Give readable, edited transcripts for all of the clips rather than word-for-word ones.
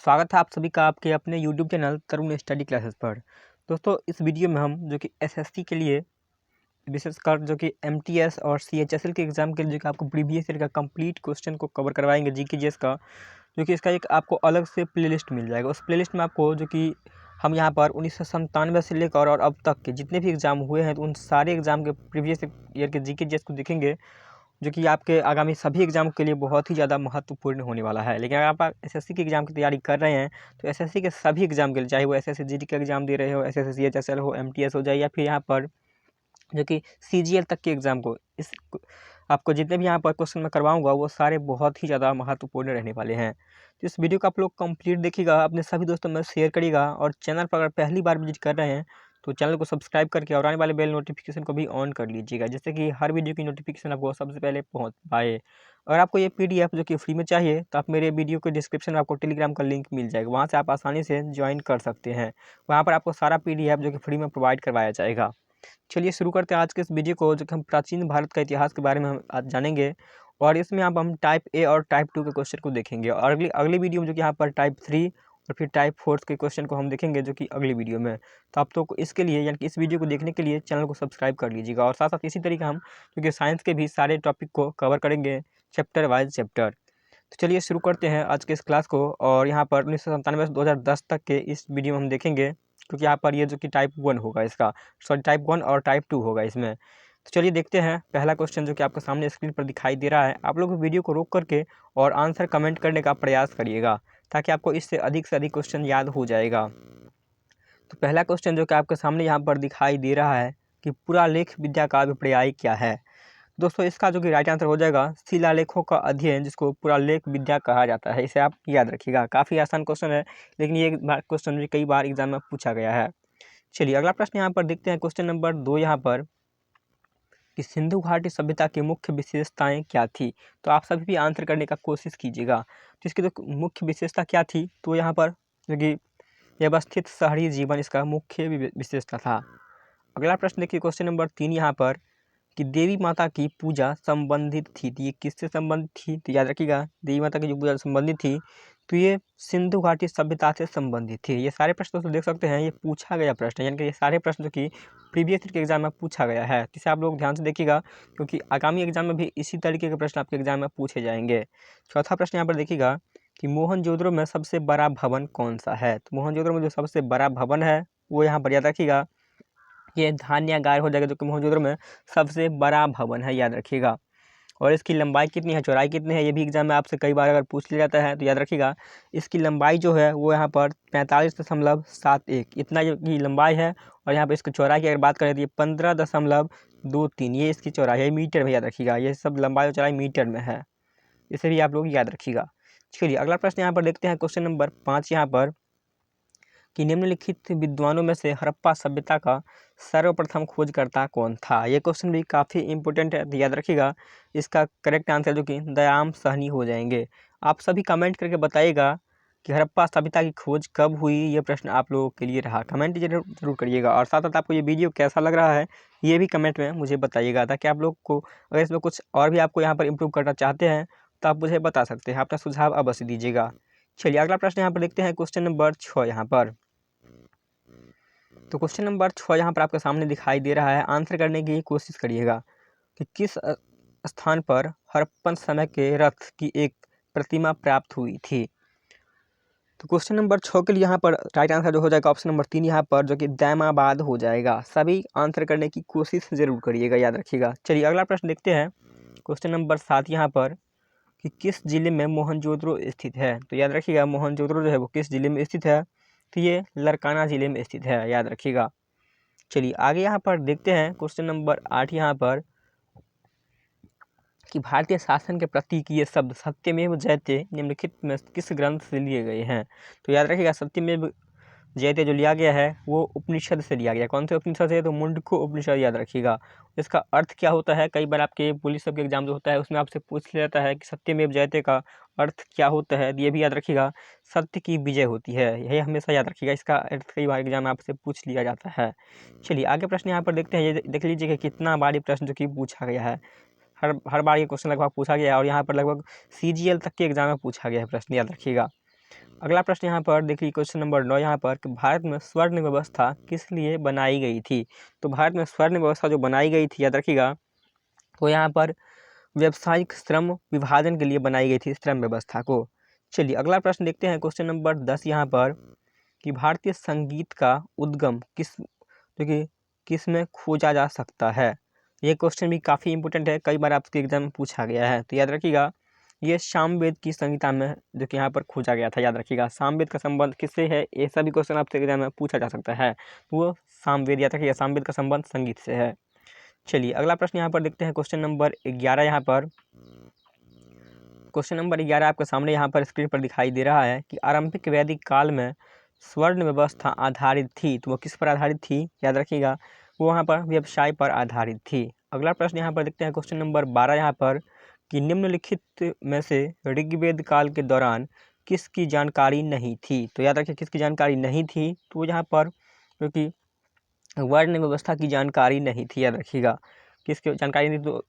स्वागत है आप सभी का आपके अपने YouTube चैनल तरुण स्टडी क्लासेस पर। दोस्तों, इस वीडियो में हम जो कि एसएससी के लिए विशेषकर जो कि एमटीएस और सीएचएसएल के एग्ज़ाम के लिए जो कि आपको प्रीवियस ईयर का कंप्लीट क्वेश्चन को कवर करवाएंगे जीके जीएस का, जो कि इसका एक आपको अलग से प्लेलिस्ट मिल जाएगा। उस प्लेलिस्ट में आपको जो कि हम यहाँ पर 1997 से लेकर और अब तक के जितने भी एग्ज़ाम हुए हैं तो उन सारे एग्ज़ाम के प्रीवियस ईयर के जीके जीएस को देखेंगे, जो कि आपके आगामी सभी एग्ज़ाम के लिए बहुत ही ज़्यादा महत्वपूर्ण होने वाला है। लेकिन अगर आप एसएससी के एग्ज़ाम की तैयारी कर रहे हैं तो एसएससी के सभी एग्ज़ाम के लिए, चाहे वो एसएससी जीडी का एग्ज़ाम दे रहे हो, एसएससी सीएचएसएल हो, एमटीएस हो जाए, या फिर यहाँ पर जो कि सीजीएल तक के एग्ज़ाम को, इस आपको जितने भी यहाँ पर क्वेश्चन मैं करवाऊँगा वो सारे बहुत ही ज़्यादा महत्वपूर्ण रहने वाले हैं। तो इस वीडियो को आप लोग कंप्लीट देखिएगा, अपने सभी दोस्तों में शेयर करिएगा, और चैनल पर अगर पहली बार विजिट कर रहे हैं तो चैनल को सब्सक्राइब करके और आने वाले बेल नोटिफिकेशन को भी ऑन कर लीजिएगा, जिससे कि हर वीडियो की नोटिफिकेशन आपको सबसे पहले पहुंच पाए। अगर आपको ये पीडीएफ जो कि फ्री में चाहिए तो आप मेरे वीडियो के डिस्क्रिप्शन में आपको टेलीग्राम का लिंक मिल जाएगा, वहाँ से आप आसानी से ज्वाइन कर सकते हैं। वहाँ पर आपको सारा पीडीएफ जो कि फ्री में प्रोवाइड करवाया जाएगा। चलिए शुरू करते हैं आज के इस वीडियो को, जो कि हम प्राचीन भारत का इतिहास के बारे में हम आज जानेंगे, और इसमें अब हम टाइप ए और टाइप 2 के क्वेश्चन को देखेंगे, और अगली वीडियो में जो कि यहाँ पर टाइप 3 और फिर टाइप 4 के क्वेश्चन को हम देखेंगे, जो कि अगली वीडियो में। तो आप तो इसके लिए, यानी कि इस वीडियो को देखने के लिए चैनल को सब्सक्राइब कर लीजिएगा, और साथ साथ इसी तरीके हम क्योंकि साइंस के भी सारे टॉपिक को कवर करेंगे चैप्टर वाइज चैप्टर। तो चलिए शुरू करते हैं आज के इस क्लास को, और यहाँ पर 1997 से 2010 तक के इस वीडियो में हम देखेंगे, क्योंकि यहाँ पर ये जो कि टाइप 1 होगा इसका, सॉरी टाइप 1 और टाइप 2 होगा इसमें। तो चलिए देखते हैं पहला क्वेश्चन जो कि आपके सामने स्क्रीन पर दिखाई दे रहा है। आप लोग वीडियो को रोक करके और आंसर कमेंट करने का प्रयास करिएगा, ताकि आपको इससे अधिक से अधिक क्वेश्चन याद हो जाएगा। तो पहला क्वेश्चन जो कि आपके सामने यहाँ पर दिखाई दे रहा है कि पुरालेख विद्या का अभिप्राय क्या है। दोस्तों, इसका जो कि राइट आंसर हो जाएगा शिलालेखों का अध्ययन, जिसको पुरालेख विद्या कहा जाता है। इसे आप याद रखिएगा, काफ़ी आसान क्वेश्चन है, लेकिन ये क्वेश्चन भी कई बार एग्जाम में पूछा गया है। चलिए अगला प्रश्न यहाँ पर देखते हैं, क्वेश्चन नंबर 2 यहाँ पर, कि सिंधु घाटी सभ्यता की मुख्य विशेषताएं क्या थी। तो आप सभी भी आंसर करने का कोशिश कीजिएगा। तो इसकी जो मुख्य विशेषता क्या थी, तो यहाँ पर जो कि व्यवस्थित शहरी जीवन इसका मुख्य विशेषता था। अगला प्रश्न देखिए, क्वेश्चन नंबर 3 यहाँ पर, कि देवी माता की पूजा संबंधित थी, तो ये किससे संबंधित थी। तो याद रखिएगा, देवी माता की जो पूजा संबंधित थी तो ये सिंधु घाटी सभ्यता से संबंधित थी। ये सारे प्रश्न दोस्तों देख सकते हैं, ये पूछा गया प्रश्न, यानी कि ये सारे प्रश्न जो कि प्रीवियस ईयर के एग्जाम में पूछा गया है। इसे आप लोग ध्यान से देखिएगा, क्योंकि आगामी एग्जाम में भी इसी तरीके के प्रश्न आपके एग्जाम में पूछे जाएंगे। चौथा प्रश्न यहाँ पर देखिएगा, कि मोहनजोदड़ो में सबसे बड़ा भवन कौन सा है। तो मोहनजोदड़ो में जो सबसे बड़ा भवन है वो यहाँ पर याद रखिएगा, ये धान्यागार हो जाएगा, जो कि मोहनजोदड़ो में सबसे बड़ा भवन है, याद रखिएगा। और इसकी लंबाई कितनी है, चौड़ाई कितनी है, ये भी एग्जाम में आपसे कई बार अगर पूछ लिया जाता है तो याद रखिएगा, इसकी लंबाई जो है वो यहाँ पर 45.71 इतना ये लंबाई है। और यहाँ पर इसकी चौड़ाई की अगर बात करें तो ये 15.23 ये इसकी चौड़ाई है, मीटर में, याद रखिएगा। ये सब लंबाई और चौड़ाई मीटर में है, इसे भी आप लोग याद रखिएगा। चलिए अगला प्रश्न यहाँ पर देखते हैं, क्वेश्चन नंबर 5 यहाँ पर, कि निम्नलिखित विद्वानों में से हड़प्पा सभ्यता का सर्वप्रथम खोजकर्ता कौन था। ये क्वेश्चन भी काफ़ी इंपॉर्टेंट है, तो याद रखिएगा। इसका करेक्ट आंसर जो कि दयाराम साहनी हो जाएंगे। आप सभी कमेंट करके बताइएगा कि हड़प्पा सभ्यता की खोज कब हुई। ये प्रश्न आप लोगों के लिए रहा, कमेंट जरूर करिएगा, और साथ साथ आपको ये वीडियो कैसा लग रहा है ये भी कमेंट में मुझे बताइएगा, ताकि आप लोग को अगर इसमें कुछ और भी आपको यहाँ पर इम्प्रूव करना चाहते हैं तो आप मुझे बता सकते हैं, अपना सुझाव अवश्य दीजिएगा। चलिए अगला प्रश्न यहाँ पर देखते हैं, क्वेश्चन नंबर 6 यहाँ पर। तो क्वेश्चन नंबर 6 यहाँ पर आपके सामने दिखाई दे रहा है, आंसर करने की कोशिश करिएगा, कि किस स्थान पर हड़प्पन समय के रथ की एक प्रतिमा प्राप्त हुई थी। तो क्वेश्चन नंबर 6 के लिए यहाँ पर राइट आंसर जो हो जाएगा ऑप्शन नंबर 3 यहाँ पर, जो कि दैमाबाद हो जाएगा। सभी आंसर करने की कोशिश जरूर करिएगा, याद रखिएगा। चलिए अगला प्रश्न देखते हैं, क्वेश्चन नंबर 7 यहाँ पर, कि किस जिले में मोहनजोदड़ो स्थित है। तो याद रखिएगा, मोहनजोदड़ो जो है वो किस जिले में स्थित है, तो ये लरकाना जिले में स्थित है, याद रखिएगा। चलिए आगे यहाँ पर देखते हैं, क्वेश्चन नंबर 8 यहाँ पर, कि भारतीय शासन के प्रतीक ये शब्द सत्यमेव जयते निम्नलिखित में किस ग्रंथ से लिए गए हैं। तो याद रखिएगा, सत्यमेव जयते जो लिया गया है वो उपनिषद से लिया गया। कौन से उपनिषद है, तो मुंडको उपनिषद, याद रखिएगा। इसका अर्थ क्या होता है, कई बार आपके पुलिस सब के एग्जाम जो होता है उसमें आपसे पूछ लिया जाता है कि सत्यमेव जयते का अर्थ क्या होता है, ये भी याद रखिएगा, सत्य की विजय होती है, यही हमेशा याद रखिएगा। इसका अर्थ कई बार एग्जाम में आपसे पूछ लिया जाता है। चलिए आगे प्रश्न यहाँ पर देखते हैं, ये देख लीजिए कि कितना बार ये प्रश्न जो कि पूछा गया है। हर बार ये क्वेश्चन लगभग पूछा गया है, और यहाँ पर लगभग सीजीएल तक के एग्जाम में पूछा गया है प्रश्न, याद रखिएगा। अगला प्रश्न यहाँ पर देखिए क्वेश्चन नंबर 9 यहाँ पर कि भारत में स्वर्ण व्यवस्था किस लिए बनाई गई थी। तो भारत में स्वर्ण व्यवस्था जो बनाई गई थी, याद रखिएगा, तो यहाँ पर व्यावसायिक श्रम विभाजन के लिए बनाई गई थी श्रम व्यवस्था को। चलिए अगला प्रश्न देखते हैं क्वेश्चन नंबर 10 यहाँ पर कि भारतीय संगीत का उद्गम किस में खोजा जा सकता है। ये क्वेश्चन भी काफ़ी इंपॉर्टेंट है, कई बार आपके एग्जाम में पूछा गया है। तो याद रखिएगा ये सामवेद की संहिता में जो कि यहाँ पर खोजा गया था। याद रखिएगा सामवेद का संबंध किससे है, ये सभी क्वेश्चन आपसे एग्जाम में पूछा जा सकता है। तो वो सामवेद, याद रखिएगा सामवेद का संबंध संगीत से है। चलिए अगला प्रश्न यहाँ पर देखते हैं क्वेश्चन नंबर 11 यहाँ पर। क्वेश्चन नंबर 11 आपके सामने यहाँ पर स्क्रीन पर दिखाई दे रहा है कि आरंभिक वैदिक काल में स्वर्ण व्यवस्था आधारित थी। तो वो किस पर आधारित थी, याद रखिएगा वो वहाँ पर व्यवसाय पर आधारित थी। अगला प्रश्न यहाँ पर देखते हैं क्वेश्चन नंबर 12 यहाँ पर कि निम्नलिखित में से ऋग्वेद काल के दौरान किसकी जानकारी नहीं थी। तो याद रखिए किसकी जानकारी नहीं थी, तो यहाँ पर क्योंकि वर्ण व्यवस्था की जानकारी नहीं थी। याद रखिएगा किसकी जानकारी नहीं, तो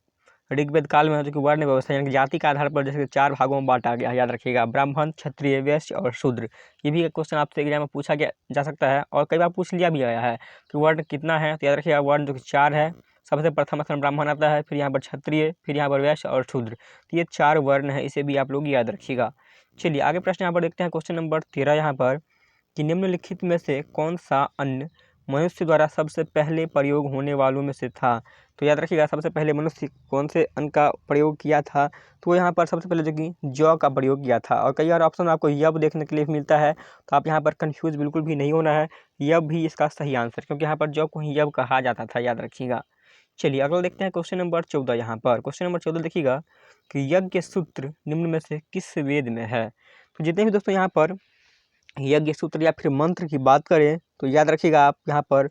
ऋग्वेद काल में जो कि वर्ण व्यवस्था यानी कि जाति के आधार पर जैसे 4 भागों में बांटा गया। याद रखिएगा ब्राह्मण, क्षत्रिय, वैश्य और शूद्र। ये भी क्वेश्चन आपसे एग्जाम में पूछा गया जा सकता है और कई बार पूछ लिया भी गया है कि वर्ण कितना है। तो याद रखिएगा वर्ण जो कि 4 है। सबसे प्रथम स्थान ब्राह्मण आता है, फिर यहाँ पर क्षत्रिय, फिर यहाँ पर वैश्य और शूद्र। तो ये 4 वर्ण है, इसे भी आप लोग याद रखिएगा। चलिए आगे प्रश्न यहाँ पर देखते हैं क्वेश्चन नंबर 13 यहाँ पर कि निम्नलिखित में से कौन सा अन्न मनुष्य द्वारा सबसे पहले प्रयोग होने वालों में से था। तो याद रखिएगा सबसे पहले मनुष्य कौन से अन्न का प्रयोग किया था, तो यहाँ पर सबसे पहले जो कि जौ का प्रयोग किया था। और कई बार ऑप्शन आपको यब देखने के लिए मिलता है, तो आप यहाँ पर कंफ्यूज बिल्कुल भी नहीं होना है, यब भी इसका सही आंसर, क्योंकि यहाँ पर जौ को ही यब कहा जाता था। याद रखिएगा। चलिए अगला देखते हैं क्वेश्चन नंबर 14 यहाँ पर। क्वेश्चन नंबर 14 देखिएगा कि यज्ञ सूत्र निम्न में से किस वेद में है। तो जितने भी दोस्तों यहाँ पर यज्ञ सूत्र या फिर मंत्र की बात करें, तो याद रखिएगा आप यहाँ पर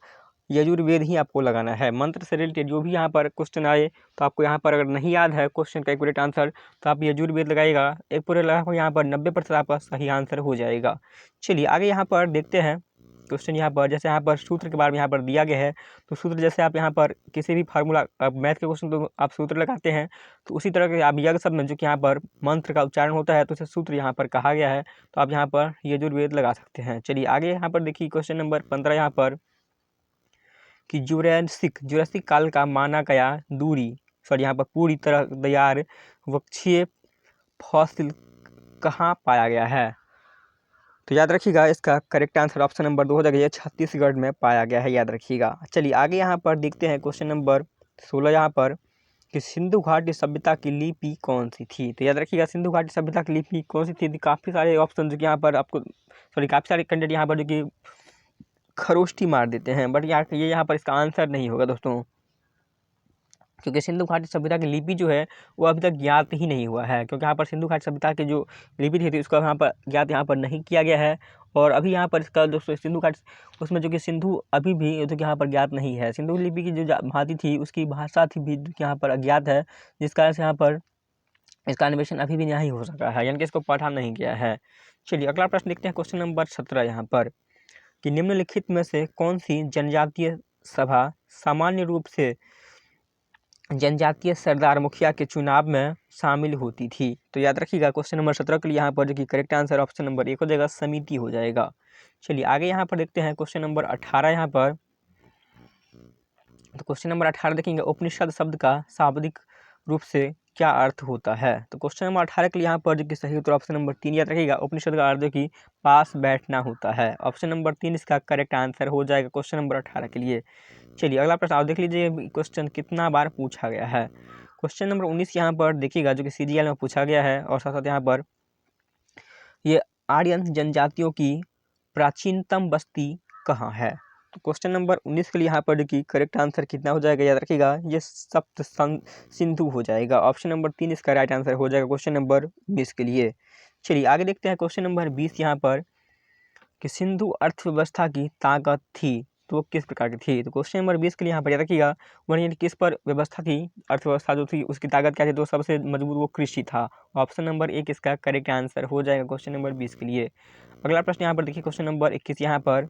यजुर्वेद ही आपको लगाना है। मंत्र से रिलेटेड जो भी यहाँ पर क्वेश्चन आए, तो आपको यहाँ पर अगर नहीं याद है क्वेश्चन का एक्यूरेट आंसर, तो आप यजुर्वेद लगाइएगा। एक पूरे लगा यहाँ पर 90% आपका सही आंसर हो जाएगा। चलिए आगे यहाँ पर देखते हैं क्वेश्चन यहाँ पर, जैसे यहाँ पर सूत्र के बारे में यहाँ पर दिया गया है। तो सूत्र जैसे आप यहाँ पर किसी भी फार्मूला मैथ के क्वेश्चन तो आप सूत्र लगाते हैं, तो उसी तरह के आप यज्ञ शब्द में जो कि यहाँ पर मंत्र का उच्चारण होता है, तो उसे सूत्र यहाँ पर कहा गया है। तो आप यहाँ पर यजुर्वेद लगा सकते हैं। चलिए आगे यहाँ पर देखिए क्वेश्चन नंबर 15 यहाँ पर कि जुरासिक काल का माना गया यहाँ पर पूरी तरह तैयार वृक्षीय फॉसिल कहाँ पाया गया है। तो याद रखिएगा इसका करेक्ट आंसर ऑप्शन नंबर 2 हो जाएगा, छत्तीसगढ़ में पाया गया है। याद रखिएगा। चलिए आगे यहाँ पर देखते हैं क्वेश्चन नंबर 16 यहाँ पर कि सिंधु घाटी सभ्यता की लिपि कौन सी थी। तो याद रखिएगा सिंधु घाटी सभ्यता की लिपि कौन सी थी। काफ़ी सारे ऑप्शन जो कि यहाँ पर आपको काफ़ी सारे कैंडिडेट यहाँ पर जो कि खरोष्टी मार देते हैं, बट ये यहाँ पर इसका आंसर नहीं होगा दोस्तों, क्योंकि सिंधु घाटी सभ्यता की लिपि जो है वो अभी तक ज्ञात ही नहीं हुआ है। क्योंकि यहाँ पर सिंधु घाटी सभ्यता की जो लिपि थी उसका यहाँ पर ज्ञात यहाँ पर नहीं किया गया है। और अभी यहाँ पर इसका दोस्तों सिंधु घाटी उसमें जो कि सिंधु अभी भी जो कि यहाँ पर ज्ञात नहीं है। सिंधु लिपि की जो भाषा थी उसकी भाषा थी भी यहाँ पर अज्ञात है, जिस कारण से यहाँ पर इसका अन्वेषण अभी भी नहीं हो सका है, यानी कि इसको पढ़ा नहीं गया है। चलिए अगला प्रश्न देखते हैं क्वेश्चन नंबर 17 यहाँ पर कि निम्नलिखित में से कौन सी जनजातीय सभा सामान्य रूप से जनजातीय सरदार मुखिया के चुनाव में शामिल होती थी। तो याद रखिएगा क्वेश्चन नंबर 17 के लिए यहाँ पर जो कि करेक्ट आंसर ऑप्शन नंबर 1 हो जाएगा, समिति हो जाएगा। चलिए आगे यहाँ पर देखते हैं क्वेश्चन नंबर 18 यहाँ पर। तो क्वेश्चन नंबर 18 देखेंगे उपनिषद शब्द का शाब्दिक रूप से क्या अर्थ होता है। तो क्वेश्चन नंबर 18 के लिए यहाँ पर जो कि सही उत्तर ऑप्शन नंबर 3 याद रखिएगा, उपनिषद का अर्थ जो कि पास बैठना होता है। ऑप्शन नंबर 3 इसका करेक्ट आंसर हो जाएगा क्वेश्चन नंबर 18 के लिए। चलिए अगला प्रश्न आप देख लीजिए क्वेश्चन कितना बार पूछा गया है। क्वेश्चन नंबर 19 यहाँ पर देखिएगा जो कि CGL में पूछा गया है, और साथ साथ यहाँ पर ये आर्यन जनजातियों की प्राचीनतम बस्ती कहाँ है। तो क्वेश्चन नंबर 19 के लिए यहाँ पर जो कि करेक्ट आंसर कितना हो जाएगा, याद रखिएगा ये सप्त सिंधु हो जाएगा। ऑप्शन नंबर 3 इसका राइट आंसर हो जाएगा क्वेश्चन नंबर 20 के लिए। चलिए आगे देखते हैं क्वेश्चन नंबर 20 यहाँ पर कि सिंधु अर्थव्यवस्था की ताकत थी तो किस प्रकार की थी। तो क्वेश्चन नंबर 20 के लिए यहाँ पर याद रखिएगा वही किस पर व्यवस्था थी, अर्थव्यवस्था जो थी उसकी ताकत क्या थी, तो सबसे मजबूत वो कृषि था। ऑप्शन नंबर 1 इसका करेक्ट आंसर हो जाएगा क्वेश्चन नंबर 20 के लिए। अगला प्रश्न यहाँ पर देखिए क्वेश्चन नंबर 21 यहाँ पर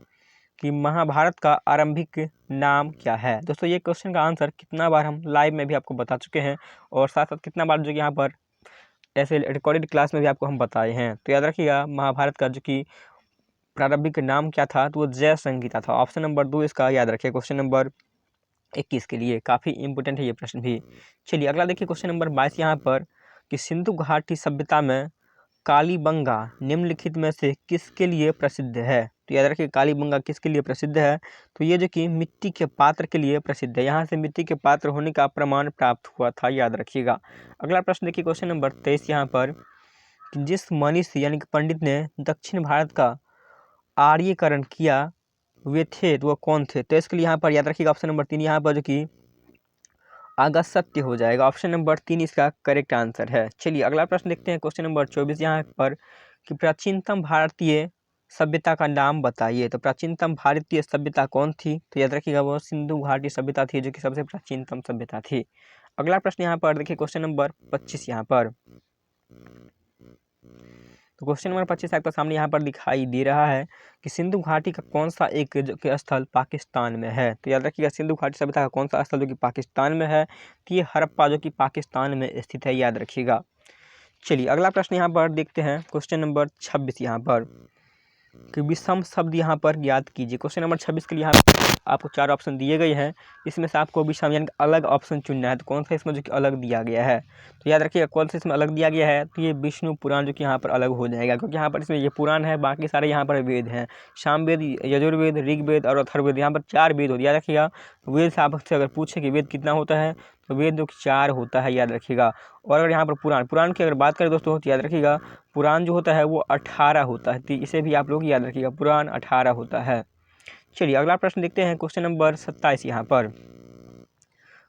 कि महाभारत का आरंभिक नाम क्या है। दोस्तों ये क्वेश्चन का आंसर कितना बार हम लाइव में भी आपको बता चुके हैं, और साथ साथ कितना बार जो यहाँ पर ऐसे रिकॉर्डेड क्लास में भी आपको हम बताए हैं। तो याद रखिएगा महाभारत का जो कि प्रारंभिक नाम क्या था, तो वो जय संहिता था। ऑप्शन नंबर 2 इसका याद रखिए क्वेश्चन नंबर 21 के लिए। काफ़ी इंपोर्टेंट है ये प्रश्न भी। चलिए अगला देखिए क्वेश्चन नंबर 22 यहाँ पर कि सिंधु घाटी सभ्यता में कालीबंगा निम्नलिखित में से किसके लिए प्रसिद्ध है। तो याद रखिए कालीबंगा किसके लिए प्रसिद्ध है, तो ये जो कि मिट्टी के पात्र के लिए प्रसिद्ध है। यहाँ से मिट्टी के पात्र होने का प्रमाण प्राप्त हुआ था, याद रखिएगा। अगला प्रश्न देखिए क्वेश्चन नंबर 23 यहाँ पर कि जिस मनीषी यानी कि पंडित ने दक्षिण भारत का आर्यीकरण किया वे थे, तो वो कौन थे। तो इसके लिए यहाँ पर याद रखिएगा ऑप्शन नंबर 3 यहाँ पर जो कि अगस्त्य हो जाएगा। ऑप्शन नंबर 3 इसका करेक्ट आंसर है। चलिए अगला प्रश्न देखते हैं क्वेश्चन नंबर 24 यहाँ पर कि प्राचीनतम भारतीय सभ्यता का नाम बताइए। तो प्राचीनतम भारतीय सभ्यता कौन थी, तो याद रखिएगा वो सिंधु घाटी सभ्यता थी, जो कि सबसे प्राचीनतम सभ्यता थी। अगला प्रश्न यहाँ पर देखिए क्वेश्चन नंबर 25 यहाँ पर। तो क्वेश्चन नंबर 25 आपके सामने यहाँ पर दिखाई दे रहा है कि सिंधु घाटी का कौन सा एक जो कि स्थल पाकिस्तान में है। तो याद रखिएगा सिंधु घाटी सभ्यता का कौन सा स्थल जो कि पाकिस्तान में है, तो ये हड़प्पा जो कि पाकिस्तान में स्थित है, याद रखिएगा। चलिए अगला प्रश्न यहाँ पर देखते हैं क्वेश्चन नंबर 26 यहाँ पर कि विषम शब्द यहाँ पर याद कीजिए। क्वेश्चन नंबर 26 के लिए यहाँ आपको 4 ऑप्शन दिए गए हैं, इसमें से आपको विषम यानी अलग ऑप्शन चुनना है। तो कौन सा इसमें जो कि अलग दिया गया है, तो याद रखिएगा कौन सा इसमें अलग दिया गया है, तो ये विष्णु पुराण जो कि यहाँ पर अलग हो जाएगा, क्योंकि यहाँ पर इसमें ये पुराण है, बाकी सारे यहाँ पर वेद हैं। सामवेद, यजुर्वेद, ऋग्वेद और अथर्ववेद, यहाँ पर 4 वेद होते हैं, याद रखिएगा। वेद से आपसे अगर पूछे कि वेद कितना होता है, तो वेद जो कि 4 होता है, याद रखिएगा। और अगर यहाँ पर पुराण की अगर बात करें दोस्तों, तो याद रखिएगा पुराण जो होता है वो 18 होता है, तो इसे भी आप लोग याद रखिएगा, पुराण 18 होता है। चलिए अगला प्रश्न देखते हैं क्वेश्चन नंबर 27 यहाँ पर।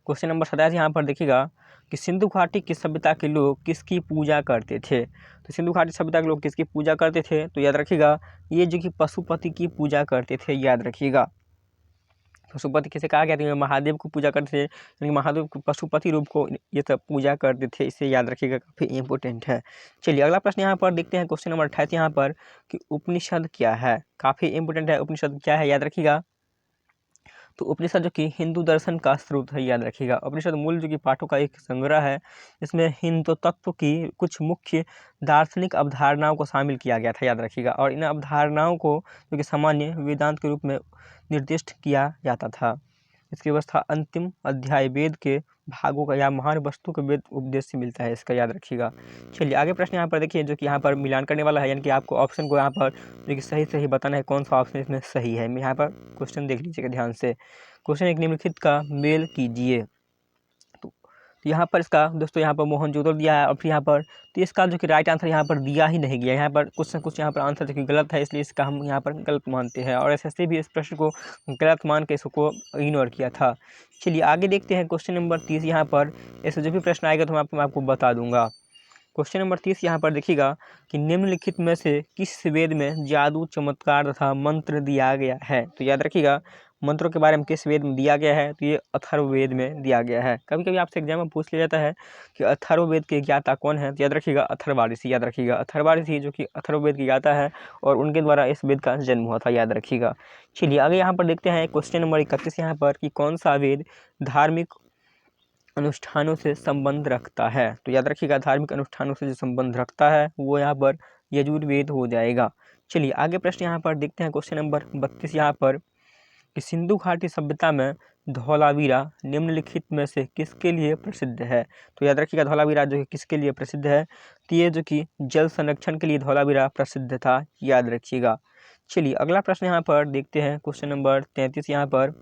क्वेश्चन नंबर 27 यहाँ पर देखिएगा कि सिंधु घाटी की सभ्यता के लोग किसकी पूजा करते थे। तो सिंधु घाटी सभ्यता के लोग किसकी पूजा करते थे, तो याद रखिएगा ये जो कि पशुपति की पूजा करते थे, याद रखिएगा। पशुपति किसे कहा गया था, महादेव को पूजा करते थे, यानी महादेव को पशुपति रूप को ये सब पूजा करते थे, इसे याद रखिएगा, काफ़ी इंपॉर्टेंट है। चलिए अगला प्रश्न यहाँ पर देखते हैं क्वेश्चन नंबर 28 यहाँ पर कि उपनिषद क्या है। काफ़ी इंपॉर्टेंट है, उपनिषद क्या है, याद रखिएगा। तो उपनिषद जो कि हिंदू दर्शन का स्रोत है, याद रखिएगा। उपनिषद मूल जो कि पाठों का एक संग्रह है, इसमें हिंदू तत्व की कुछ मुख्य दार्शनिक अवधारणाओं को शामिल किया गया था, याद रखिएगा। और इन अवधारणाओं को जो कि सामान्य वेदांत के रूप में निर्दिष्ट किया जाता था। इसकी व्यवस्था अंतिम अध्याय वेद के भागों का या महान वस्तु के वेद उपदेश से मिलता है, इसका याद रखिएगा। चलिए आगे प्रश्न यहाँ पर देखिए, जो कि यहाँ पर मिलान करने वाला है, यानी कि आपको ऑप्शन को यहाँ पर जो कि सही बताना है कौन सा ऑप्शन इसमें सही है। मैं यहाँ पर क्वेश्चन देख लीजिएगा ध्यान से। क्वेश्चन एक निम्नलिखित का मेल कीजिए। तो यहाँ पर इसका दोस्तों यहाँ पर मोहनजोदड़ो दिया है, और फिर यहाँ पर तो इसका जो कि राइट आंसर यहाँ पर दिया ही नहीं गया। यहाँ पर कुछ न कुछ यहाँ पर आंसर जो कि गलत है, इसलिए इसका हम यहाँ पर गलत मानते हैं, और एसएससी भी इस प्रश्न को गलत मान के इसको इग्नोर किया था। चलिए आगे देखते हैं क्वेश्चन नंबर 30 यहाँ पर। ऐसे जो भी प्रश्न आएगा तो मैं आपको बता दूंगा। क्वेश्चन नंबर 30 यहाँ पर देखिएगा कि निम्नलिखित में से किस वेद में जादू, चमत्कार तथा मंत्र दिया गया है। तो याद रखिएगा मंत्रों के बारे में किस वेद में दिया गया है, तो ये अथर्ववेद में दिया गया है। कभी कभी आपसे एग्जाम में पूछ लिया जाता है कि अथर्ववेद के ज्ञाता कौन है, तो याद रखिएगा अथर्व ऋषि, याद रखिएगा अथर्व ऋषि जो कि अथर्ववेद के ज्ञाता है, और उनके द्वारा इस वेद का जन्म हुआ था, याद रखिएगा। चलिए आगे यहाँ पर देखते हैं क्वेश्चन नंबर 31 यहाँ पर कि कौन सा वेद धार्मिक अनुष्ठानों से संबंध रखता है। तो याद रखिएगा धार्मिक अनुष्ठानों से जो संबंध रखता है वो यहाँ पर यजुर्वेद हो जाएगा। चलिए आगे प्रश्न यहाँ पर देखते हैं क्वेश्चन नंबर 32 यहाँ पर कि सिंधु घाटी सभ्यता में धौलावीरा निम्नलिखित में से किसके लिए प्रसिद्ध है। तो याद रखिएगा धौलावीरा जो कि किसके लिए प्रसिद्ध है, तो ये जो कि जल संरक्षण के लिए धौलावीरा प्रसिद्ध था, याद रखिएगा। चलिए अगला प्रश्न यहाँ पर देखते हैं क्वेश्चन नंबर 33 यहाँ पर।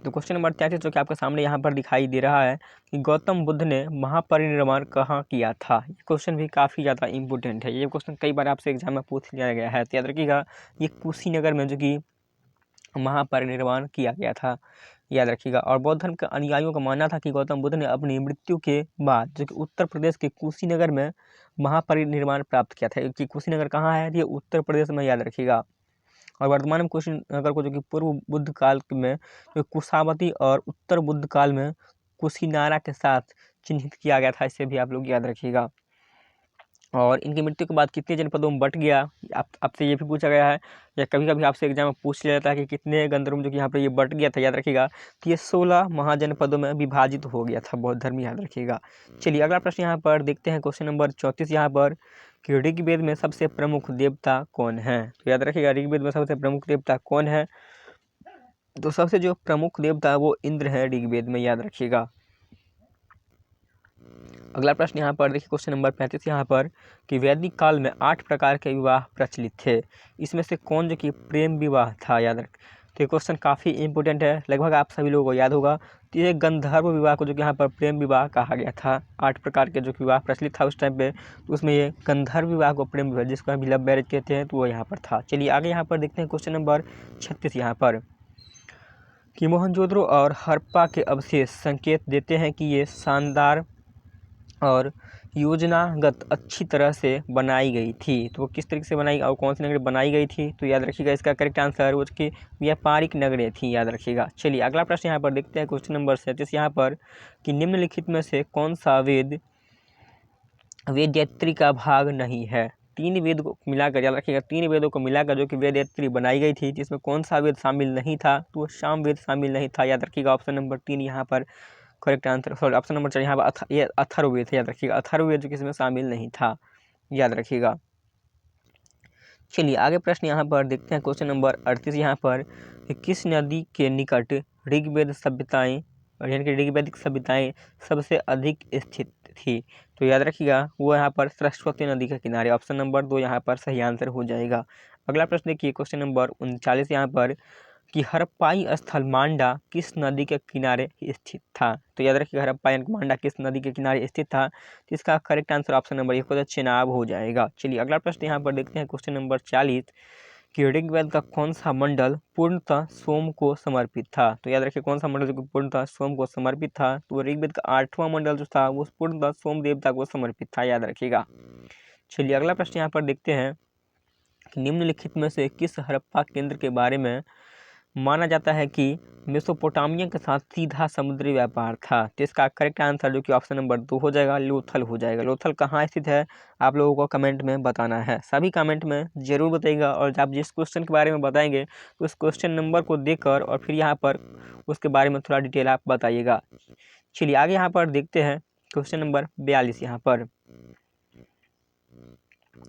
तो क्वेश्चन नंबर 33 जो कि आपके सामने यहाँ पर दिखाई दे रहा है कि गौतम बुद्ध ने महापरिनिर्वाण कहाँ किया था। ये क्वेश्चन भी काफ़ी ज़्यादा इंपॉर्टेंट है, ये क्वेश्चन कई बार आपसे एग्जाम में पूछ लिया गया है। तो याद रखिएगा ये कुशीनगर में जो कि महापरिनिर्वाण किया गया था, याद रखिएगा। और बौद्ध धर्म के अनुयायियों का मानना था कि गौतम बुद्ध ने अपनी मृत्यु के बाद जो कि उत्तर प्रदेश के कुशीनगर में महापरिनिर्वाण प्राप्त किया था। कि कुशीनगर कहाँ है, ये उत्तर प्रदेश में, याद रखिएगा। और वर्तमान में कुशीनगर को जो कि पूर्व बुद्ध काल में जो कुशावती और उत्तर बुद्ध काल में कुशीनारा के साथ चिन्हित किया गया था, इसे भी आप लोग याद रखिएगा। और इनकी मृत्यु के बाद कितने जनपदों में बंट गया, आपसे ये भी पूछा गया है, या कभी कभी आपसे एग्जाम में पूछ लिया जाता है कि कितने गंधर्व में जो कि यहाँ पर ये बंट गया था, याद रखिएगा। तो ये 16 महाजनपदों में विभाजित हो गया था बौद्ध धर्म, याद रखिएगा। चलिए अगला प्रश्न यहाँ पर देखते हैं, क्वेश्चन नंबर 34 यहाँ पर कि ऋग्वेद में सबसे प्रमुख देवता कौन है। तो याद रखिएगा ऋग्वेद में सबसे प्रमुख देवता कौन है, तो सबसे जो प्रमुख देवता है वो इंद्र है ऋग्वेद में, याद रखिएगा। अगला प्रश्न यहाँ पर देखिए, क्वेश्चन नंबर 35 यहाँ पर कि वैदिक काल में 8 प्रकार के विवाह प्रचलित थे, इसमें से कौन जो कि प्रेम विवाह था, याद रख। तो ये क्वेश्चन काफ़ी इंपॉर्टेंट है, लगभग आप सभी लोगों को याद होगा। तो ये गंधर्व विवाह को जो कि यहाँ पर प्रेम विवाह कहा गया था। 8 प्रकार के जो कि विवाह प्रचलित था उस टाइम पे, तो उसमें ये गंधर्व विवाह को प्रेम विवाह, जिसको हम लव मैरिज कहते हैं, तो वो यहाँ पर था। चलिए आगे यहाँ पर देखते हैं, क्वेश्चन नंबर 36 यहाँ पर कि मोहनजोदड़ो और हड़प्पा के अवशेष संकेत देते हैं कि ये शानदार और योजनागत अच्छी तरह से बनाई गई थी। तो वो किस तरीके से बनाई और कौन सी नगरें बनाई गई थी, तो याद रखिएगा इसका करेक्ट आंसर वो कि व्यापारिक नगरें थी, याद रखिएगा। चलिए अगला प्रश्न यहाँ पर देखते हैं, क्वेश्चन नंबर 37 यहाँ पर कि निम्नलिखित में से कौन सा वेद वेदयात्री का भाग नहीं है। 3 वेद को मिलाकर, याद रखिएगा 3 वेदों को मिलाकर जो कि वेदयात्री बनाई गई थी, जिसमें कौन सा वेद शामिल नहीं था, तो वो साम वेद शामिल नहीं था, याद रखिएगा। ऑप्शन नंबर 3 यहाँ पर correct answer, sorry option number 4 यहाँ पर ये अथर्ववेद है, याद रखिएगा। अथर्ववेद जो कि इसमें शामिल नहीं था, याद रखिएगा। चलिए आगे प्रश्न यहाँ पर देखते हैं, क्वेश्चन नंबर 38 यहाँ पर कि किस नदी के निकट ऋग्वेद सभ्यताएं, यानी कि ऋग्वैदिक सभ्यताएं सबसे अधिक स्थित थी। तो याद रखिएगा वो यहाँ पर सरस्वती नदी के किनारे, ऑप्शन नंबर 2 यहाँ पर सही आंसर हो जाएगा। अगला प्रश्न देखिए, क्वेश्चन नंबर 39 यहाँ पर कि हड़प्पाई स्थल मांडा किस नदी के किनारे स्थित था। तो याद रखिएगा हड़प्पा यानी मांडा किस नदी के किनारे स्थित था, तो इसका करेक्ट आंसर ऑप्शन नंबर 1 हो चेनाब हो जाएगा। चलिए अगला प्रश्न यहाँ पर देखते हैं, क्वेश्चन नंबर 40 कि ऋग्वेद का कौन सा मंडल पूर्णतः सोम को समर्पित था। तो याद रखिए कौन सा मंडल जो पूर्णतः सोम को समर्पित था, तो ऋग्वेद का 8वां मंडल जो था वो पूर्णतः सोम देवता को समर्पित था, याद रखिएगा। चलिए अगला प्रश्न यहाँ पर देखते हैं कि निम्नलिखित में से किस हड़प्पा केंद्र के बारे में माना जाता है कि मेसोपोटामिया के साथ सीधा समुद्री व्यापार था। तो इसका करेक्ट आंसर जो कि ऑप्शन नंबर 2 हो जाएगा, लोथल हो जाएगा। लोथल कहाँ स्थित है आप लोगों को कमेंट में बताना है, सभी कमेंट में जरूर बताइएगा। और आप जिस क्वेश्चन के बारे में बताएंगे तो उस क्वेश्चन नंबर को देकर और फिर यहाँ पर उसके बारे में थोड़ा डिटेल आप बताइएगा। चलिए आगे यहाँ पर देखते हैं, क्वेश्चन नंबर 42 यहाँ पर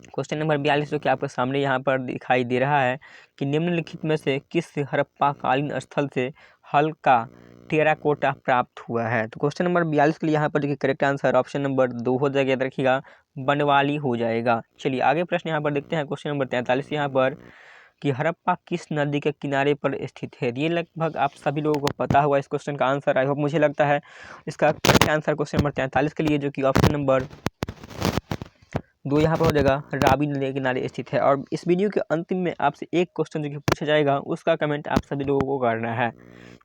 क्वेश्चन नंबर 42 जो कि आपके सामने यहाँ पर दिखाई दे रहा है कि निम्नलिखित में से किस हड़प्पा कालीन स्थल से हल्का टेराकोटा प्राप्त हुआ है। तो क्वेश्चन नंबर 42 के लिए यहाँ पर देखिए करेक्ट आंसर ऑप्शन नंबर 2 हो जाएगा, याद रखिएगा बनवाली हो जाएगा। चलिए आगे प्रश्न यहाँ पर देखते हैं, क्वेश्चन नंबर 43 यहाँ पर कि हड़प्पा किस नदी के किनारे पर स्थित है। ये लगभग आप सभी लोगों को पता हुआ इस क्वेश्चन का आंसर, आई होप मुझे लगता है इसका करेक्ट आंसर क्वेश्चन नंबर 43 के लिए जो कि ऑप्शन नंबर 2 यहाँ पर हो जाएगा, रावी नदी के किनारे स्थित है। और इस वीडियो के अंतिम में आपसे एक क्वेश्चन जो कि पूछा जाएगा उसका कमेंट आप सभी लोगों को करना है।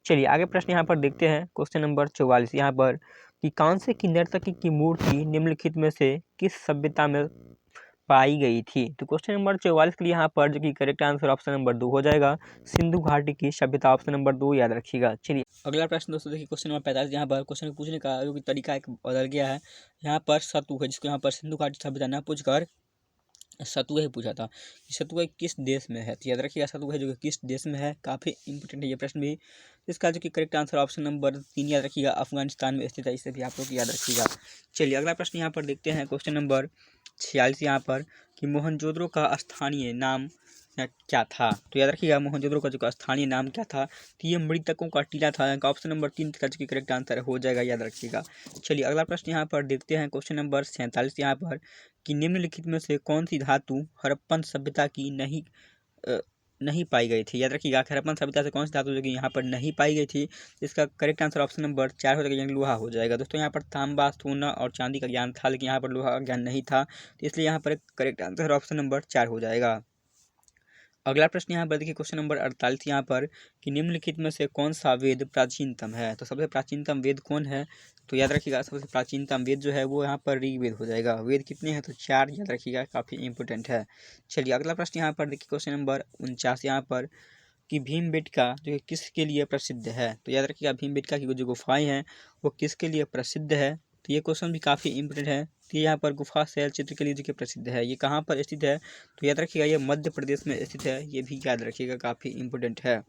चलिए आगे प्रश्न यहाँ पर देखते हैं, क्वेश्चन नंबर 44 यहाँ पर कि कांसे की नर्तकी की मूर्ति निम्नलिखित में से किस सभ्यता में पाई गई थी। तो क्वेश्चन नंबर 44 के लिए यहाँ पर जो कि करेक्ट आंसर ऑप्शन नंबर 2 हो जाएगा, सिंधु घाटी की सभ्यता, ऑप्शन नंबर 2 याद रखिएगा। चलिए अगला प्रश्न दोस्तों देखिए, क्वेश्चन नंबर 45 यहाँ पर क्वेश्चन पूछने का जो कि तरीका एक बदल गया है। यहाँ पर सतु है, जिसको यहाँ पर सिंधु घाटी सभ्यता न पूछकर सतुआ ही पूछा था कि सतुआ किस देश में है। तो याद रखिएगा सतुआ जो कि किस देश में है, काफ़ी इंपॉर्टेंट है ये प्रश्न भी। इसका जो कि करेक्ट आंसर ऑप्शन नंबर 3 याद रखिएगा, अफगानिस्तान में स्थित है, इसे भी आप लोग याद रखिएगा। चलिए अगला प्रश्न यहाँ पर देखते हैं, क्वेश्चन नंबर 46 यहाँ पर कि मोहनजोदड़ो का स्थानीय नाम क्या था। तो याद रखिएगा मोहनजोदड़ो का जो स्थानीय नाम क्या था, तो ये मृतकों का टीला था, ऑप्शन नंबर 3 का जो कि करेक्ट आंसर हो जाएगा, याद रखिएगा। चलिए अगला प्रश्न यहाँ पर देखते हैं, क्वेश्चन नंबर 47 यहाँ पर कि निम्नलिखित में से कौन सी धातु हड़प्पन सभ्यता की नहीं पाई गई थी। याद रखिएगा हड़प्पन सभ्यता से कौन सी धातु जो कि यहाँ पर नहीं पाई गई थी, इसका करेक्ट आंसर ऑप्शन नंबर 4 हो जाएगा, यानी लोहा हो जाएगा। दोस्तों यहाँ पर तांबा, सोना और चांदी का ज्ञान था, लेकिन यहाँ पर लोहा का ज्ञान नहीं था, तो इसलिए यहाँ पर करेक्ट आंसर ऑप्शन नंबर 4 हो जाएगा। अगला प्रश्न यहाँ पर देखिए, क्वेश्चन नंबर 48 यहाँ पर कि निम्नलिखित में से कौन सा वेद प्राचीनतम है। तो सबसे प्राचीनतम वेद कौन है, तो याद रखिएगा सबसे प्राचीनतम वेद जो है वो यहाँ पर ऋग्वेद हो जाएगा। वेद कितने हैं, तो 4 याद रखिएगा, काफ़ी इंपॉर्टेंट है। चलिए अगला प्रश्न यहाँ पर देखिए, क्वेश्चन नंबर 49 यहाँ पर कि भीमबेटका जो कि किसके लिए प्रसिद्ध है। तो याद रखिएगा भीमबेटका की जो गुफाएं हैं वो किसके लिए प्रसिद्ध है, तो ये क्वेश्चन भी काफ़ी इंपॉर्टेंट है। तो ये यहाँ पर गुफा शैल चित्र के लिए जो कि प्रसिद्ध है, ये कहाँ पर स्थित है? तो याद रखिएगा ये मध्य प्रदेश में स्थित है, ये भी याद रखिएगा, काफ़ी इंपॉर्टेंट है।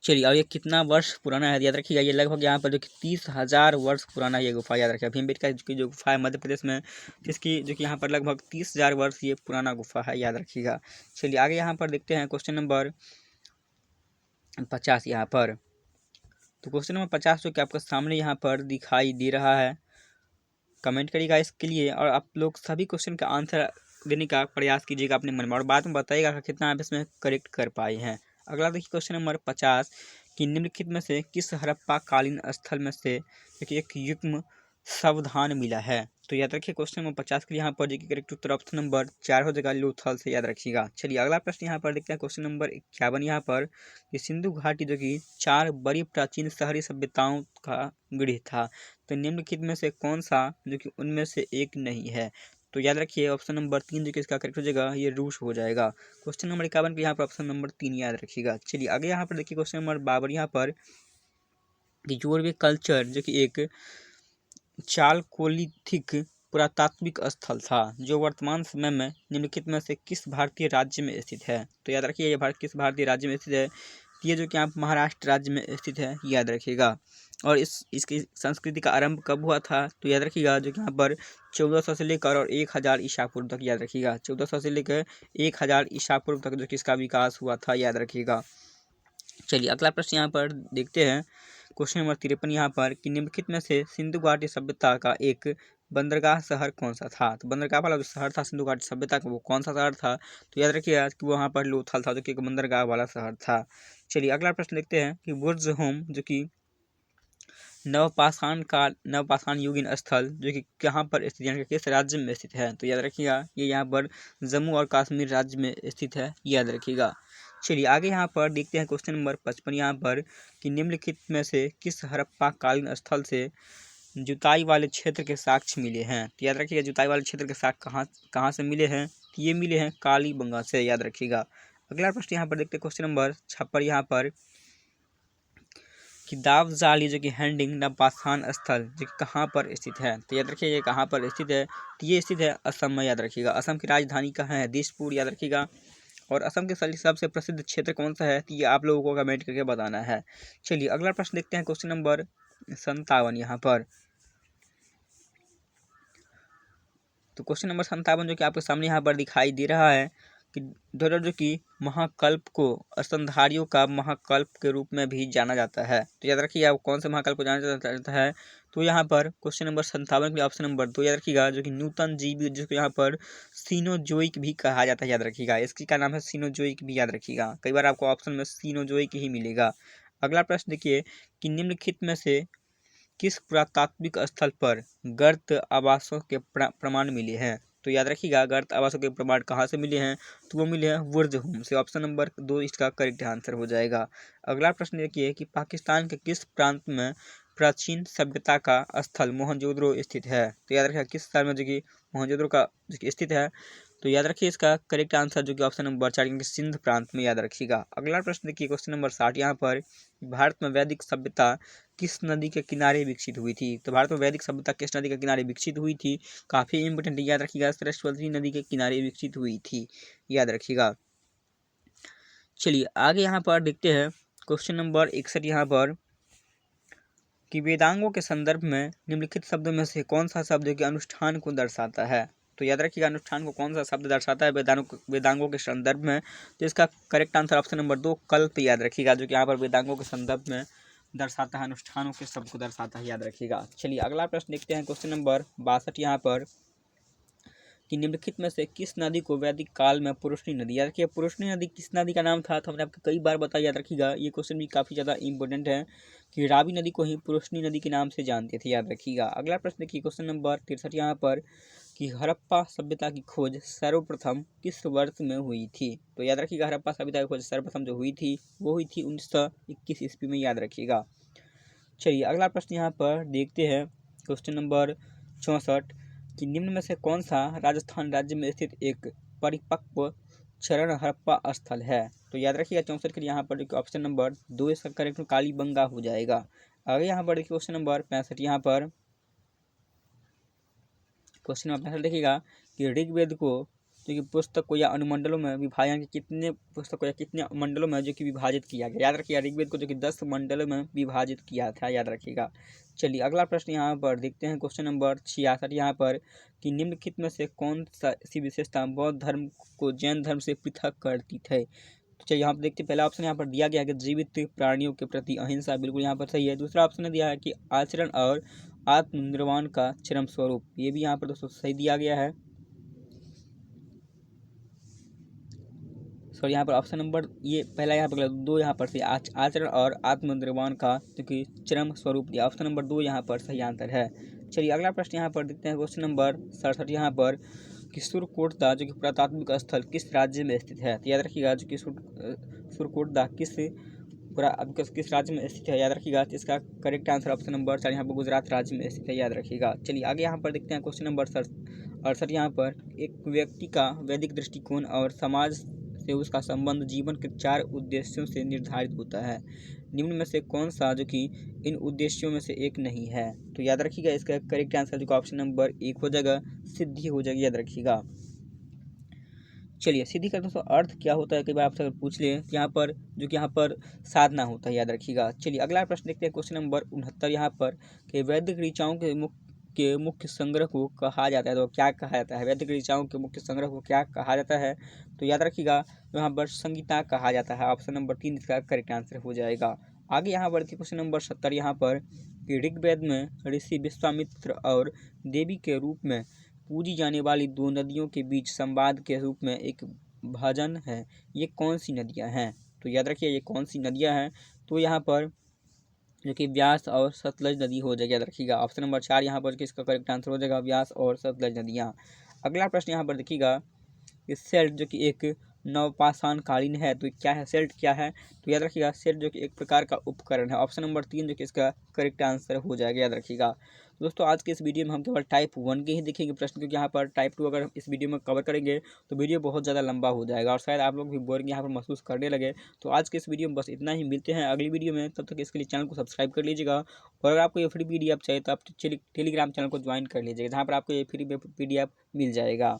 चलिए, और ये कितना वर्ष पुराना है? याद रखिएगा ये लगभग यहाँ पर जो कि 30,000 वर्ष पुराना ये गुफा, याद रखिएगा। भीमबेटका की जो गुफा है मध्य प्रदेश में, जिसकी जो कि यहाँ पर लगभग 30,000 वर्ष ये पुराना गुफा है, याद रखिएगा। चलिए आगे यहाँ पर देखते हैं क्वेश्चन नंबर 50 यहाँ पर। तो क्वेश्चन नंबर 50 जो कि आपके सामने यहाँ पर दिखाई दे रहा है, कमेंट करिएगा इसके लिए, और आप लोग सभी क्वेश्चन का आंसर देने का प्रयास कीजिएगा अपने मन में, और बाद में बताइएगा कि कितना आप इसमें करेक्ट कर पाए हैं। अगला देखिए क्वेश्चन नंबर 50 कि निम्नलिखित में से किस हड़प्पा कालीन स्थल में से एक युग्म सावधान मिला है? तो याद रखिए क्वेश्चन नंबर 50 के लिए यहाँ पर देखिए करेक्ट उत्तर ऑप्शन नंबर 4 हो जाएगा, लोथल से, याद रखिएगा। चलिए अगला प्रश्न यहाँ पर देखते हैं क्वेश्चन नंबर 51 यहाँ पर कि सिंधु घाटी जो कि 4 बड़ी प्राचीन शहरी सभ्यताओं का गृह था, तो निम्नलिखित में से कौन सा जो कि उनमें से एक नहीं है? तो याद रखिए ऑप्शन नंबर 3 जो कि इसका करेक्ट हो जाएगा, ये रूस हो जाएगा। क्वेश्चन नंबर 51 के यहाँ पर ऑप्शन नंबर 3 याद रखिएगा। चलिए आगे यहाँ पर देखिए क्वेश्चन नंबर 52 यहाँ पर कि योरवे कल्चर जो कि एक चालकोलिथिक पुरातात्विक स्थल था, जो वर्तमान समय में निम्नलिखित में से किस भारतीय राज्य में स्थित है? तो याद रखिए ये किस भारतीय राज्य में स्थित है? ये जो कि आप महाराष्ट्र राज्य में स्थित है, याद रखिएगा। और इसकी संस्कृति का आरंभ कब हुआ था? तो याद रखिएगा जो कि यहाँ पर 1400 से लेकर और 1000 ईसा पूर्व तक, याद रखिएगा 1400 से लेकर 1000 ईसा पूर्व तक जो कि इसका विकास हुआ था, याद रखिएगा। चलिए अगला प्रश्न यहाँ पर देखते हैं क्वेश्चन नंबर 53 यहाँ पर कि निम्नलिखित में से सिंधु घाटी सभ्यता का एक बंदरगाह शहर कौन सा था? तो बंदरगाह वाला जो शहर था सिंधु घाटी सभ्यता का, वो कौन सा शहर था? तो याद रखिएगा कि वो वहाँ पर लोथल था, जो कि एक बंदरगाह वाला शहर था। चलिए अगला प्रश्न देखते हैं कि बुर्ज होम जो कि नवपाषाण युगीन स्थल जो कि कहाँ पर स्थित, यानी कि किस राज्य में स्थित है? तो याद रखिएगा ये यहाँ पर जम्मू और कश्मीर राज्य में स्थित है, याद रखिएगा। चलिए आगे यहाँ पर देखते हैं क्वेश्चन नंबर 55 यहाँ पर कि निम्नलिखित में से किस हड़प्पा कालीन स्थल से जुताई वाले क्षेत्र के साक्ष्य मिले हैं? तो याद रखिएगा जुताई वाले क्षेत्र के साक्ष्य कहाँ से मिले हैं? तो ये मिले हैं कालीबंगा से, याद रखिएगा। अगला प्रश्न यहाँ पर देखते हैं क्वेश्चन नंबर 56 यहाँ पर कि दावजाली जो कि हैंडिंग नवपाषाण स्थल जो कि कहाँ पर स्थित है? तो याद रखिए ये कहाँ पर स्थित है? तो ये स्थित है असम में, याद रखिएगा। असम की राजधानी कहाँ है? दिसपुर, याद रखिएगा। और असम के सबसे प्रसिद्ध क्षेत्र कौन सा है? तो ये आप लोगों को कमेंट करके बताना है। चलिए अगला प्रश्न देखते हैं क्वेश्चन नंबर 57 यहाँ पर। तो क्वेश्चन नंबर 57 जो कि आपके सामने यहाँ पर दिखाई दे रहा है कि जो कि महाकल्प को स्तनधारियों का महाकल्प के रूप में भी जाना जाता है। तो याद रखिए आप कौन से महाकल्प को जाना जाता है? तो यहाँ पर क्वेश्चन नंबर 57 के ऑप्शन नंबर 2 याद रखिएगा, जो कि नूतन जीवी जिसको यहाँ पर सीनोजोइक भी कहा जाता है, याद रखिएगा। इसकी का नाम है सीनोजोइक भी, याद रखिएगा। कई बार आपको ऑप्शन में सीनोजोइक ही मिलेगा। अगला प्रश्न देखिए कि निम्नलिखित में से किस पुरातात्विक स्थल पर गर्त आवासों के प्रमाण मिले हैं? तो याद रखिएगा गर्त आवासों के प्रमाण कहाँ से मिले हैं? तो वो मिले हैं बुर्ज होम से, ऑप्शन नंबर 2 इसका करेक्ट आंसर हो जाएगा। अगला प्रश्न देखिए कि पाकिस्तान के किस प्रांत में प्राचीन सभ्यता का स्थल मोहनजोदड़ो स्थित है? तो याद रखिएगा किस स्थान में जो कि मोहनजोदड़ो का स्थित है? तो याद रखिए इसका करेक्ट आंसर जो कि ऑप्शन नंबर 4 यानी कि सिंध प्रांत में, याद रखिएगा। अगला प्रश्न देखिए क्वेश्चन नंबर 60 यहाँ पर भारत में वैदिक सभ्यता किस नदी के किनारे विकसित हुई थी? तो भारत में वैदिक सभ्यता किस नदी के किनारे विकसित हुई थी? काफ़ी इंपोर्टेंट, याद रखिएगा सरस्वती नदी के किनारे विकसित हुई थी, याद रखिएगा। चलिए आगे यहाँ पर देखते हैं क्वेश्चन नंबर 61 यहाँ पर कि वेदांगों के संदर्भ में निम्नलिखित शब्दों में से कौन सा शब्द के अनुष्ठान को दर्शाता है? तो याद रखिएगा अनुष्ठान को कौन सा शब्द दर्शाता है वेदांगों के संदर्भ में? तो इसका करेक्ट आंसर ऑप्शन नंबर 2 कल्प, याद रखिएगा, जो कि यहाँ पर वेदांगों के संदर्भ में दर्शाता है, अनुष्ठानों के शब्द को दर्शाता है, याद रखिएगा। चलिए अगला प्रश्न देखते हैं क्वेश्चन नंबर 62 यहाँ पर कि निम्नलिखित में से किस नदी को वैदिक काल में पुरुषनी नदी, याद रखिए पुरुषनी नदी किस नदी का नाम था? तो हमने आपको कई बार बताया, याद रखिएगा। ये क्वेश्चन भी काफ़ी ज़्यादा इंपॉर्टेंट है कि रावी नदी को ही पुरुषनी नदी के नाम से जानते थे, याद रखिएगा। अगला प्रश्न देखिए क्वेश्चन नंबर 63 यहाँ पर कि हड़प्पा सभ्यता की खोज सर्वप्रथम किस वर्ष में हुई थी? तो याद रखिएगा हड़प्पा सभ्यता की खोज सर्वप्रथम जो हुई थी वो हुई थी 1921 ईस्वी में, याद रखिएगा। चलिए अगला प्रश्न यहाँ पर देखते हैं क्वेश्चन नंबर 64 कि निम्न में से कौन सा राजस्थान राज्य में स्थित एक परिपक्व चरण हड़प्पा स्थल है? तो याद रखिएगा 64 के लिए यहाँ पर ऑप्शन नंबर 2 इसका करेक्ट कालीबंगा हो जाएगा। आगे यहाँ पर देखिए क्वेश्चन नंबर 65 यहाँ पर क्वेश्चन में अपना आंसर देखिएगा कि ऋग्वेद को जो कि पुस्तकों या अनुमंडलों में विभाजन कितने पुस्तकों या कितने मंडलों में जो कि विभाजित किया गया। याद रखिएगा ऋग्वेद को जो कि 10 मंडलों में विभाजित किया था, याद रखिएगा। चलिए अगला प्रश्न यहाँ पर देखते हैं, क्वेश्चन नंबर 66 यहाँ पर कि निम्नलिखित में से कौन सा सी विशेषता बौद्ध धर्म को जैन धर्म से पृथक करती है। तो चलिए यहाँ पर देखते हैं, पहला ऑप्शन यहाँ पर दिया गया है कि जीवित प्राणियों के प्रति अहिंसा, बिल्कुल यहाँ पर सही है। दूसरा ऑप्शन ने दिया है कि आचरण और आत्मनिर्वाण का चरम स्वरूप, ये भी यहाँ पर दोस्तों सही दिया गया है। सॉरी यहाँ पर ऑप्शन नंबर ये पहला यहाँ पर 2 यहाँ पर से आचरण और आत्मनिर्वाण का जो कि चरम स्वरूप दिया, ऑप्शन नंबर 2 यहाँ पर सही आंसर है। चलिए अगला प्रश्न यहाँ पर देखते हैं, क्वेश्चन नंबर 67 यहाँ पर कि सुरकोटदा जो कि पुरातात्विक स्थल किस राज्य में स्थित है। तो याद रखिएगा जो कि सुरकोटदा किस राज्य में स्थित है, याद रखिएगा। इसका करेक्ट आंसर ऑप्शन नंबर 4 यहाँ पर गुजरात राज्य में स्थित है, याद रखिएगा। चलिए आगे यहाँ पर देखते हैं, क्वेश्चन नंबर 68 यहाँ पर एक व्यक्ति का वैदिक दृष्टिकोण और समाज से उसका संबंध जीवन के 4 उद्देश्यों से निर्धारित होता है। निम्न में से कौन सा जो कि इन उद्देश्यों में से एक नहीं है। तो याद रखिएगा इसका करेक्ट आंसर जो ऑप्शन नंबर 1 हो जाएगा, सिद्धि हो जाएगी, याद रखिएगा। चलिए सिद्धि का दोस्तों अर्थ क्या होता है, कई बार आपसे अगर पूछ ले यहाँ पर जो कि यहाँ पर साधना होता है, याद रखिएगा। चलिए अगला प्रश्न देखते हैं, क्वेश्चन नंबर 69 यहाँ पर कि वैदिक ऋचाओं के मुख्य संग्रह को कहा जाता है। तो क्या कहा जाता है, वैदिक ऋचाओं के मुख्य संग्रह को क्या कहा जाता है। तो याद रखिएगा यहाँ पर संगीता कहा जाता है, ऑप्शन नंबर 3 इसका करेक्ट आंसर हो जाएगा। आगे यहाँ पर क्वेश्चन नंबर 70 यहाँ पर ऋग्वेद में ऋषि विश्वामित्र और देवी के रूप में पूजी जाने वाली 2 नदियों के बीच संवाद के रूप में एक भजन है, ये कौन सी नदियाँ हैं। तो याद रखिए ये कौन सी नदियाँ हैं। तो यहाँ पर जो कि व्यास और सतलज नदी हो जाएगी, याद रखिएगा। ऑप्शन नंबर 4 यहाँ पर किसका करेक्ट आंसर हो जाएगा, व्यास और सतलज नदियाँ। अगला प्रश्न यहाँ पर देखिएगा कि सेल्ट जो कि एक नवपाषाण कालीन है, तो क्या है सेल्ट क्या है। तो याद रखिएगा सेल्ट जो कि एक प्रकार का उपकरण है, ऑप्शन नंबर 3 जो कि इसका करेक्ट आंसर हो जाएगा, याद रखिएगा। दोस्तों आज के इस वीडियो में हम केवल टाइप 1 के ही देखेंगे प्रश्न, क्योंकि यहाँ पर टाइप 2 अगर इस वीडियो में कवर करेंगे तो वीडियो बहुत ज़्यादा लंबा हो जाएगा और शायद आप लोग भी बोरिंग यहाँ पर महसूस करने लगे। तो आज के इस वीडियो में बस इतना ही, मिलते हैं अगली वीडियो में, तब तक इसके लिए चैनल को सब्सक्राइब कर लीजिएगा। और अगर आपको ये फ्री PDF चाहिए तो आप टेलीग्राम चैनल को ज्वाइन कर लीजिएगा, जहाँ पर आपको ये फ्री PDF मिल जाएगा।